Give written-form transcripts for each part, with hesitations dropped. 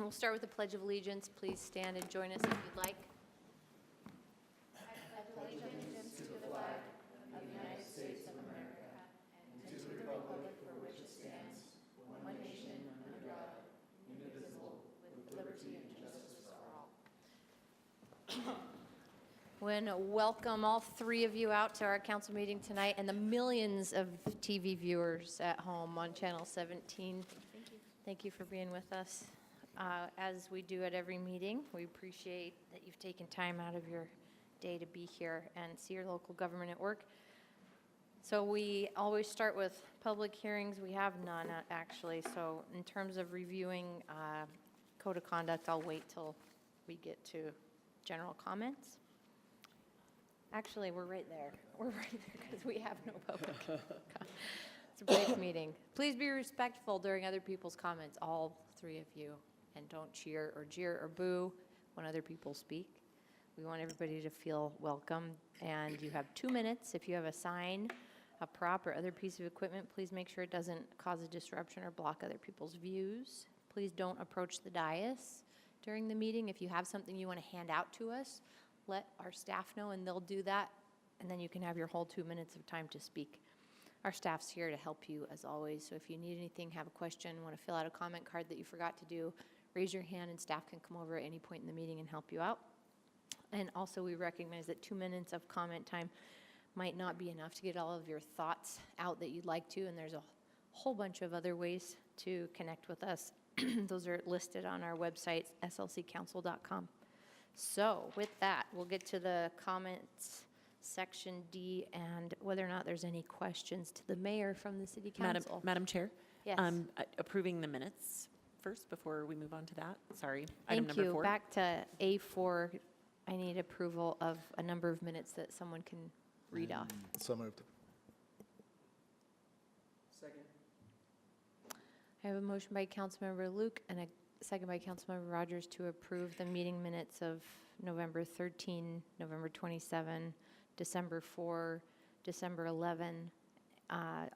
We'll start with the Pledge of Allegiance. Please stand and join us if you'd like. Welcome all three of you out to our council meeting tonight and the millions of TV viewers at home on Channel 17. Thank you for being with us. As we do at every meeting, we appreciate that you've taken time out of your day to be here and see your local government at work. So we always start with public hearings. We have none, actually. So in terms of reviewing code of conduct, I'll wait till we get to general comments. Actually, we're right there. We're right there because we have no public comment. It's a brief meeting. Please be respectful during other people's comments, all three of you, and don't cheer or jeer or boo when other people speak. We want everybody to feel welcome, and you have 2 minutes. If you have a sign, a prop, or other piece of equipment, please make sure it doesn't cause a disruption or block other people's views. Please don't approach the dais during the meeting. If you have something you want to hand out to us, let our staff know and they'll do that, and then you can have your whole 2 minutes of time to speak. Our staff's here to help you as always, so if you need anything, have a question, want to fill out a comment card that you forgot to do, raise your hand and staff can come over at any point in the meeting and help you out. And also we recognize that 2 minutes of comment time might not be enough to get all of your thoughts out that you'd like to, and there's a whole bunch of other ways to connect with us. Those are listed on our website, slccouncil.com. So with that, we'll get to the comments section D and whether or not there's any questions to the mayor from the city council. Madam Chair? Yes. Approving the minutes first before we move on to that. Sorry. Thank Item number you. 4. Back to A4, I need approval of a number of minutes that someone can read off. So moved. Second. I have a motion by Councilmember Luke and a second by Councilmember Rogers to approve the meeting minutes of November 13, November 27, December 4, December 11,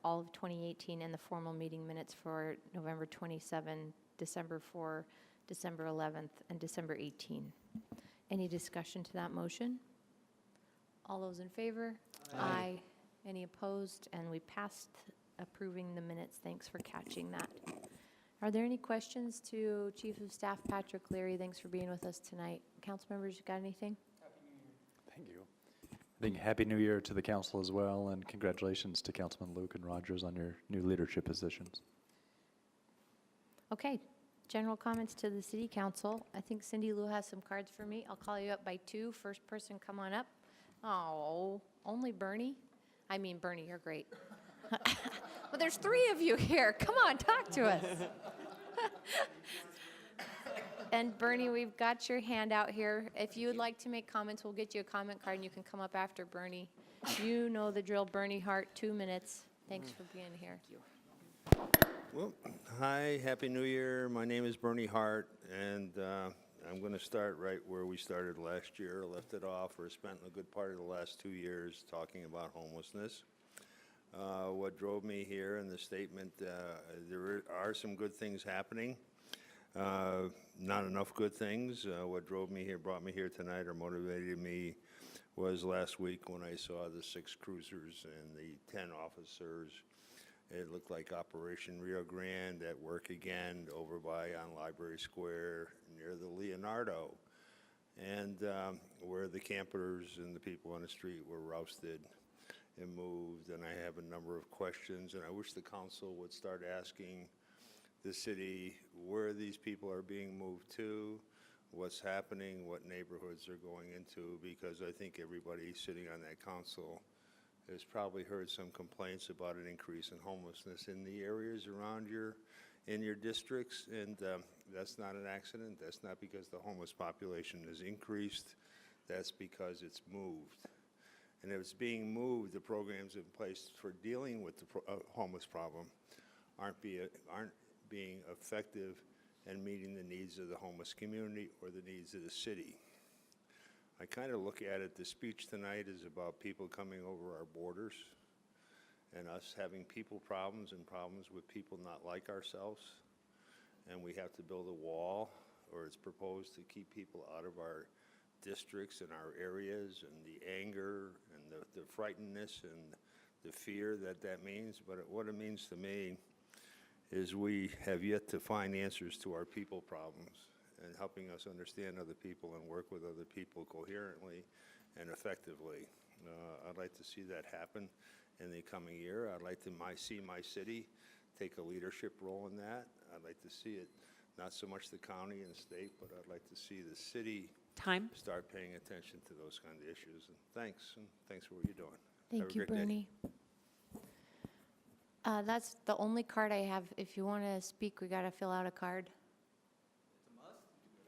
all of 2018, and the formal meeting minutes for November 27, December 4, December 11th, and December 18. Any discussion to that motion? All those in favor? Aye. Any opposed? And we passed approving the minutes. Thanks for catching that. Are there any questions to Chief of Staff Patrick Leary? Thanks for being with us tonight. Council members, you got anything? Thank you. I think Happy New Year to the council as well, and congratulations to Councilman Luke and Rogers on your new leadership positions. Okay, general comments to the city council. I think Cindy Lou has some cards for me. I'll call you up by 2. First person, come on up. Oh, only Bernie? I mean, Bernie, you're great. Well, there's 3 of you here. Come on, talk to us. And Bernie, we've got your hand out here. If you would like to make comments, we'll get you a comment card and you can come up after Bernie. You know the drill, Bernie Hart, 2 minutes. Thanks for being here. Well, hi, Happy New Year. My name is Bernie Hart, and I'm going to start right where we started last year, left it off, or spent a good part of the last 2 years talking about homelessness. What drove me here in the statement, there are some good things happening, not enough good things. What drove me here, brought me here tonight, or motivated me was last week when I saw the 6 cruisers and the 10 officers. It looked like Operation Rio Grande at work again over on Library Square near the Leonardo, and where the campers and the people on the street were rousted and moved. And I have a number of questions, and I wish the council would start asking the city where these people are being moved to, what's happening, what neighborhoods they're going into, because I think everybody sitting on that council has probably heard some complaints about an increase in homelessness in the areas around in your districts, and that's not an accident. That's not because the homeless population has increased. That's because it's moved. And if it's being moved, the programs in place for dealing with the homeless problem aren't being effective and meeting the needs of the homeless community or the needs of the city. I kind of look at it, the speech tonight is about people coming over our borders and us having people problems and problems with people not like ourselves, and we have to build a wall or it's proposed to keep people out of our districts and our areas, and the anger and the frightenedness and the fear that that means. But what it means to me is we have yet to find answers to our people problems and helping us understand other people and work with other people coherently and effectively. I'd like to see that happen in the coming year. I'd like to see my city take a leadership role in that. I'd like to see it, not so much the county and state, but I'd like to see the city Time? start paying attention to those kind of issues. And thanks for what you're doing. Have Thank a you, great day. Bernie. That's the only card I have. If you want to speak, we got to fill out a card.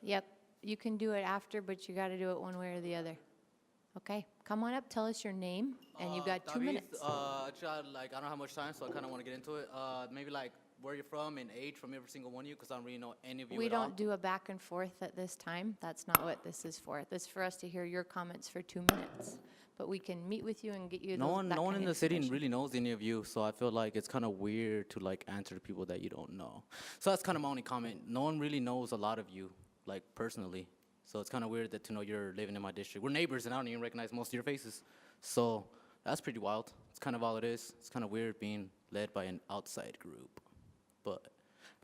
Yep, you can do it after, but you got to do it one way or the other. Okay, come on up, tell us your name, and you've got 2 David, minutes. I don't have much time, so I kind of want to get into it. Maybe like where you're from and age from every single one of you, because I don't really know any of you We at all. don't do a back and forth at this time. That's not what this is for. This is for us to hear your comments for 2 minutes. But we can meet with you and get you No one, that no one kind in of the city information. really knows any of you, so I feel like it's kind of weird to like answer to people that you don't know. So that's kind of my only comment. No one really knows a lot of you, like personally. So it's kind of weird that to know you're living in my district. We're neighbors, and I don't even recognize most of your faces. So that's pretty wild. It's kind of all it is. It's kind of weird being led by an outside group. But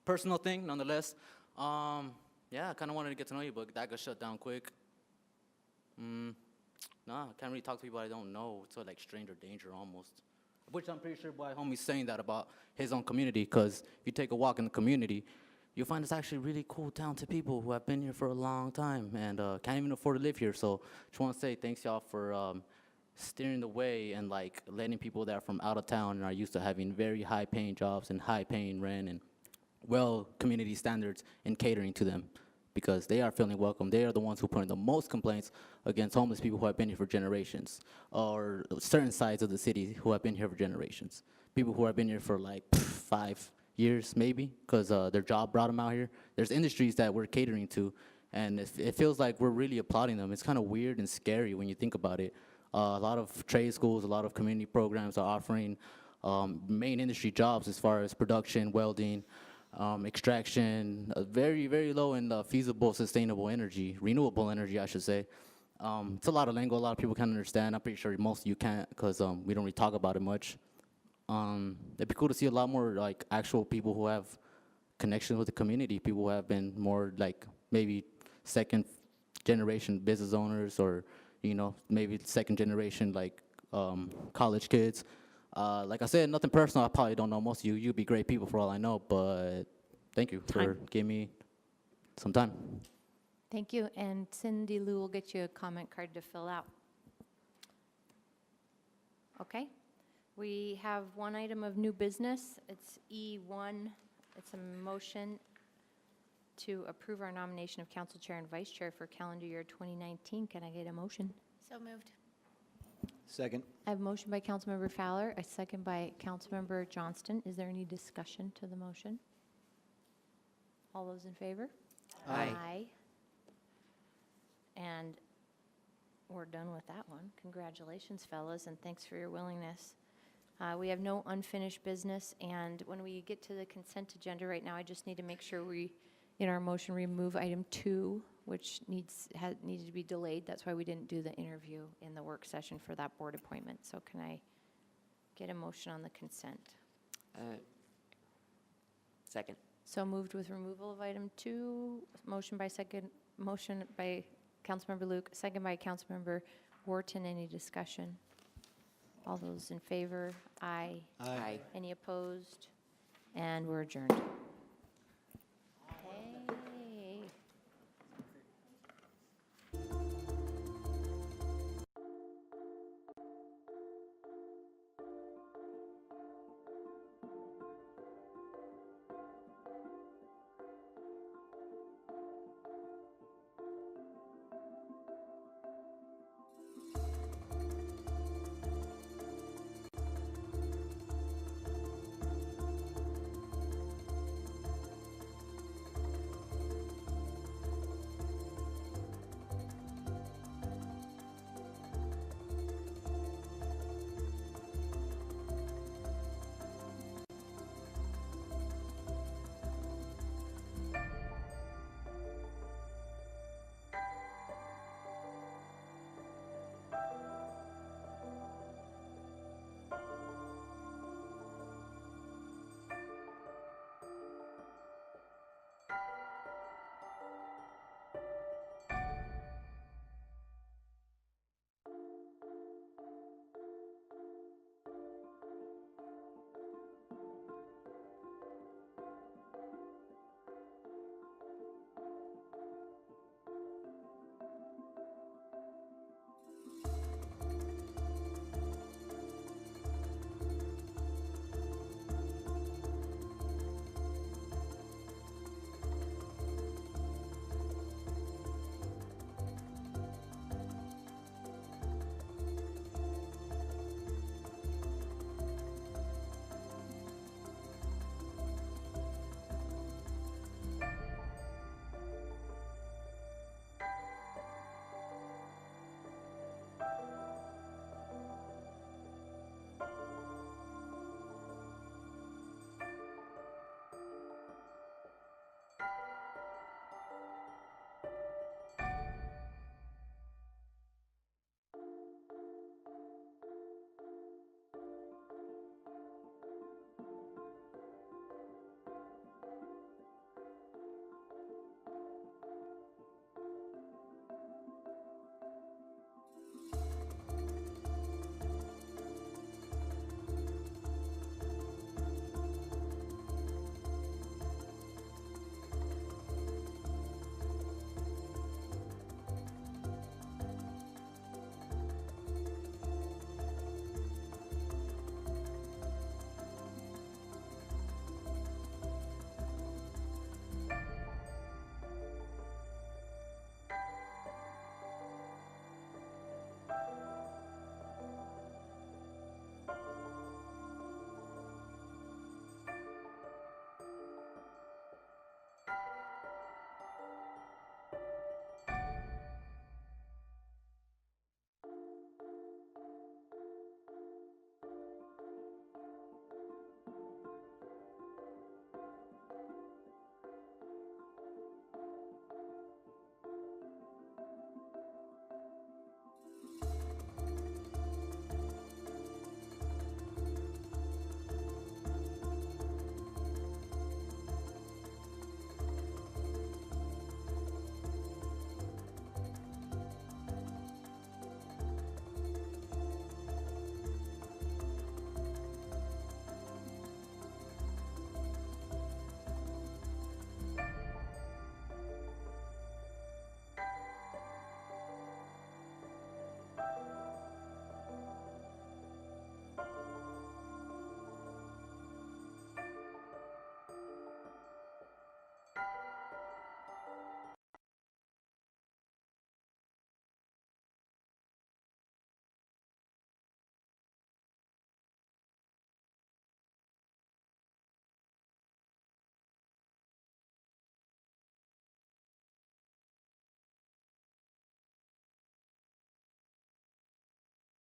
personal thing, nonetheless. Yeah, I kind of wanted to get to know you, but that got shut down quick. Nah, I can't really talk to people I don't know. It's like stranger danger almost. Which I'm pretty sure why homie's saying that about his own community, because if you take a walk in the community, you'll find it's actually really cool, talented people who have been here for a long time and can't even afford to live here. So just want to say thanks, y'all, for steering the way and like letting people that are from out of town and are used to having very high-paying jobs and high-paying rent and well community standards and catering to them, because they are feeling welcome. They are the ones who put in the most complaints against homeless people who have been here for generations, or certain sides of the city who have been here for generations. People who have been here for like 5 years maybe, because their job brought them out here. There's industries that we're catering to, and it feels like we're really applauding them. It's kind of weird and scary when you think about it. A lot of trade schools, a lot of community programs are offering main industry jobs as far as production, welding, extraction, very, very low in feasible, sustainable energy, renewable energy, I should say. It's a lot of lingo, a lot of people can't understand. I'm pretty sure most of you can't, because we don't really talk about it much. It'd be cool to see a lot more like actual people who have connection with the community, people who have been more like maybe second generation business owners, or maybe second generation like college kids. Like I said, nothing personal. I probably don't know most of you. You'd be great people for all I know, but thank you for giving me some time. Thank you, and Cindy Lou will get you a comment card to fill out. Okay, we have one item of new business. It's E1. It's a motion to approve our nomination of council chair and vice chair for calendar year 2019. Can I get a motion? So moved. Second. I have a motion by Councilmember Fowler, a second by Councilmember Johnston. Is there any discussion to the motion? All those in favor? Aye. And we're done with that one. Congratulations, fellas, and thanks for your willingness. We have no unfinished business, and when we get to the consent agenda right now, I just need to make sure we, in our motion, remove item 2, which needed to be delayed. That's why we didn't do the interview in the work session for that board appointment. So can I get a motion on the consent? Second. So moved with removal of item 2, motion by Councilmember Luke, second by Councilmember Wharton. Any discussion? All those in favor? Aye. Aye. Any opposed? And we're adjourned.